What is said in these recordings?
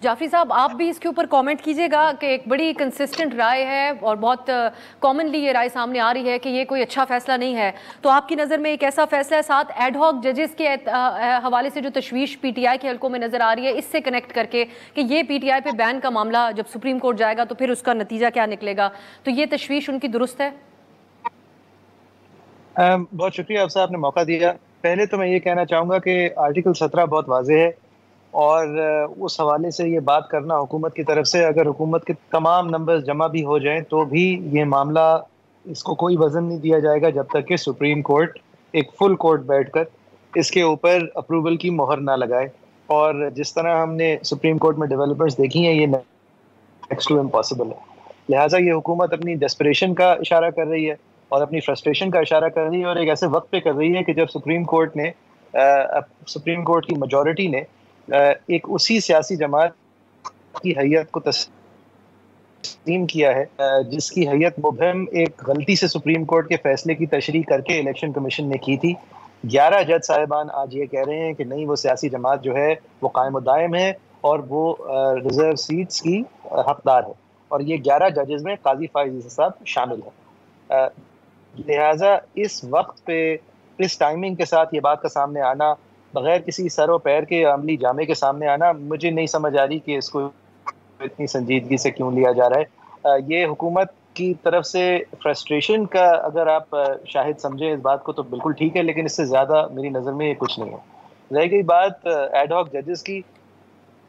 जाफरी साहब, आप भी इसके ऊपर कमेंट कीजिएगा कि एक बड़ी कंसिस्टेंट राय है और बहुत कॉमनली ये राय सामने आ रही है कि ये कोई अच्छा फैसला नहीं है। तो आपकी नज़र में एक ऐसा फैसला है, साथ एड हॉक जजेस के हवाले से जो तशवीश पीटीआई के हलकों में नज़र आ रही है, इससे कनेक्ट करके कि ये पीटीआई पे बैन का मामला जब सुप्रीम कोर्ट जाएगा तो फिर उसका नतीजा क्या निकलेगा, तो ये तशवीश उनकी दुरुस्त है? बहुत शुक्रिया आपसे, आपने मौका दिया। पहले तो मैं ये कहना चाहूँगा कि आर्टिकल 17 बहुत वाज़ेह है और उस हवाले से ये बात करना हुकूमत की तरफ से, अगर हुकूमत के तमाम नंबर्स जमा भी हो जाएं तो भी ये मामला, इसको कोई वज़न नहीं दिया जाएगा जब तक कि सुप्रीम कोर्ट एक फुल कोर्ट बैठकर इसके ऊपर अप्रूवल की मोहर ना लगाए। और जिस तरह हमने सुप्रीम कोर्ट में डेवलपमेंट्स देखी हैं, ये नेक्स्ट टू इम्पॉसिबल है। लिहाजा ये हुकूमत अपनी डेस्परेशन का इशारा कर रही है और अपनी फ्रस्ट्रेशन का इशारा कर रही है, और एक ऐसे वक्त पे कर रही है कि जब सुप्रीम कोर्ट की मेजॉरिटी ने एक उसी सियासी जमात की हैयत को तस्लीम किया है जिसकी हैयत मुबहम एक गलती से सुप्रीम कोर्ट के फैसले की तशरीह करके इलेक्शन कमीशन ने की थी। 11 जज साहिबान आज ये कह रहे हैं कि नहीं, वो सियासी जमात जो है वो कायम व दायम है और वो रिजर्व सीट्स की हकदार है, और ये 11 जजेस में काजी फाइज साहब शामिल है। लिहाजा इस वक्त पे, इस टाइमिंग के साथ ये बात का सामने आना, बगैर किसी सर व पैर के अमली जामे के सामने आना, मुझे नहीं समझ आ रही कि इसको इतनी संजीदगी से क्यों लिया जा रहा है। ये हुकूमत की तरफ से फ्रस्ट्रेशन का अगर आप शाहिद समझें इस बात को तो बिल्कुल ठीक है, लेकिन इससे ज़्यादा मेरी नज़र में ये कुछ नहीं है। रह गई बात एड हॉक जजेस की,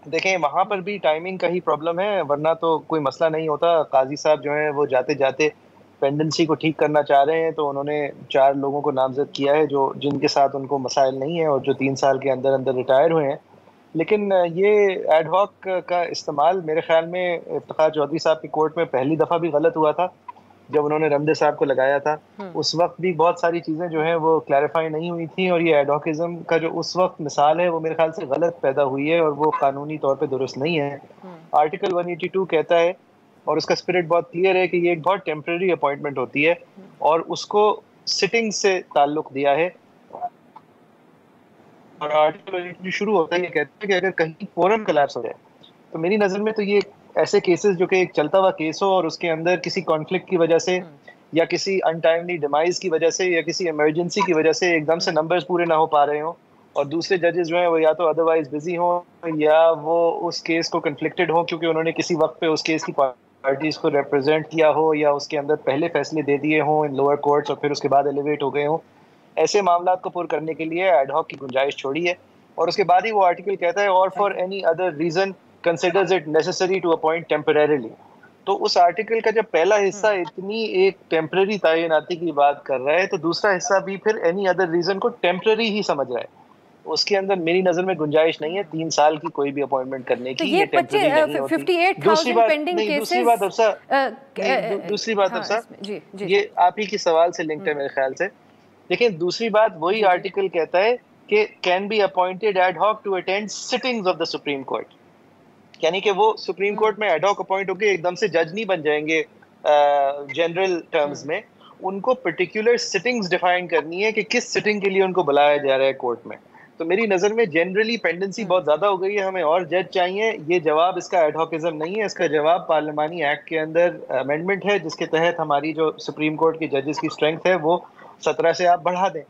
देखें वहाँ पर भी टाइमिंग का ही प्रॉब्लम है, वरना तो कोई मसला नहीं होता। काजी साहब जो हैं वो जाते जाते पेंडेंसी को ठीक करना चाह रहे हैं, तो उन्होंने 4 लोगों को नामजद किया है जो जिनके साथ उनको मसाइल नहीं है और जो 3 साल के अंदर अंदर रिटायर हुए हैं। लेकिन ये एड हॉक का इस्तेमाल मेरे ख्याल में इफ्तिखार चौधरी साहब की कोर्ट में पहली दफ़ा भी गलत हुआ था जब उन्होंने रमदे साहब को लगाया था। उस वक्त भी बहुत सारी चीज़ें जो हैं वो क्लैरिफाई नहीं हुई थी, और ये एडहॉकिज्म का जो उस वक्त मिसाल है वो मेरे ख्याल से गलत पैदा हुई है और वो कानूनी तौर पे दुरुस्त नहीं है। आर्टिकल 182 कहता है, और उसका स्पिरिट बहुत क्लियर है, कि ये एक बहुत टेम्परेरी अपॉइंटमेंट होती है और उसको सिटिंग से ताल्लुक दिया है। और आर्टिकल 182 शुरू होता है, ये कहता है कि अगर कहीं फोरम कोलैप्स हो जाए, तो मेरी नज़र में तो ये ऐसे केसेस जो कि एक चलता हुआ केस हो और उसके अंदर किसी कॉन्फ्लिक्ट की वजह से या किसी अनटाइमली डिमाइज की वजह से या किसी इमरजेंसी की वजह से एकदम से नंबर्स पूरे ना हो पा रहे हों, और दूसरे जजेस जो हैं वो या तो अदरवाइज बिजी हों या वो उस केस को कन्फ्लिक्टेड हों क्योंकि उन्होंने किसी वक्त पे उस केस की पार्टीज को रिप्रेजेंट किया हो या उसके अंदर पहले फैसले दे दिए हों इन लोअर कोर्ट्स और फिर उसके बाद एलिवेट हो गए हों। ऐसे मामला को पुर करने के लिए एड हॉक की गुंजाइश छोड़ी है। और उसके बाद ही वो आर्टिकल कहता है, और for any other reason considers it necessary to appoint temporarily। तो उस आर्टिकल का जब पहला हिस्सा इतनी एक टेम्पररी तैनाती की बात कर रहा है, तो दूसरा हिस्सा भी फिर एनी अदर रीजन को टेम्पररी ही समझ रहा है। उसके अंदर मेरी नजर में गुंजाइश नहीं है 3 साल की कोई भी अपॉइंटमेंट करने की। ये टेम्पररी नहीं होती। दूसरी बात अफसा, ये आप ही के सवाल से लिंक्ड है मेरे ख्याल से। लेकिन दूसरी बात, वही आर्टिकल कहता है कि can be appointed ad hoc to attend sittings of the Supreme Court, यानी कि वो सुप्रीम कोर्ट में एड हॉक अपॉइंट होकर एकदम से जज नहीं बन जाएंगे जनरल टर्म्स में। उनको पर्टिकुलर सिटिंग्स डिफाइन करनी है कि किस सिटिंग के लिए उनको बुलाया जा रहा है कोर्ट में। तो मेरी नज़र में जनरली पेंडेंसी बहुत ज़्यादा हो गई है, हमें और जज चाहिए। ये जवाब इसका एडहॉकिज्म नहीं है, इसका जवाब पार्लिमानी एक्ट के अंदर अमेंडमेंट है जिसके तहत हमारी जो सुप्रीम कोर्ट के जजेस की स्ट्रेंथ है वो 17 से आप बढ़ा दें।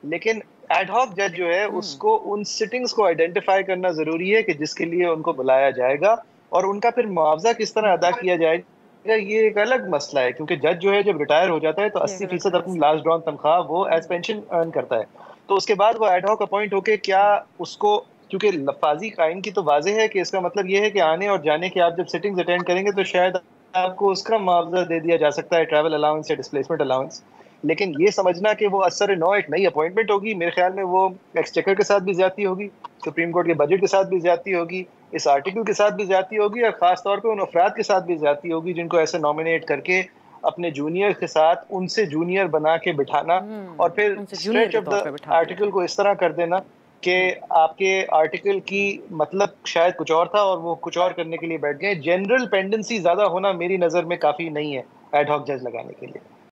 लेकिन एड हॉक जज जो है उसको उन सिटिंग्स को आइडेंटिफाई करना ज़रूरी है कि जिसके लिए उनको बुलाया जाएगा, और उनका फिर मुआवजा किस तरह अदा किया जाएगा ये एक अलग मसला है, क्योंकि जज जो है जब रिटायर हो जाता है तो 80% अपनी लास्ट ड्रॉन तनख्वाह वो एज पेंशन अर्न करता है। तो उसके बाद वो एड हॉक अपॉइंट होके क्या उसको, क्योंकि लफाजी कायम की तो वाज़ेह है कि इसका मतलब ये है कि आने और जाने के आप जब सिटिंग्स अटेंड करेंगे तो शायद आपको उसका मुआवजा दे दिया जा सकता है, ट्रैवल अलाउंस या डिस्प्लेसमेंट अलाउंस। लेकिन ये समझना कि वो असर नौ एक नई अपॉइंटमेंट होगी, मेरे ख्याल में वो एक्सचेकर के साथ भी ज्यादती होगी, सुप्रीम कोर्ट के बजट के साथ भी ज्यादती होगी, इस आर्टिकल के साथ भी ज्यादती होगी, और ख़ास तौर पे उन अफराद के साथ भी ज्यादती होगी जिनको ऐसे नॉमिनेट करके अपने जूनियर के साथ उनसे जूनियर बना के बिठाना और फिर स्ट्रेच ऑफ द आर्टिकल को इस तरह कर देना कि आपके आर्टिकल की मतलब शायद कुछ और था और वो कुछ और करने के लिए बैठ गए। जनरल पेंडेंसी ज़्यादा होना मेरी नज़र में काफ़ी नहीं है एड हॉक जज लगाने के लिए।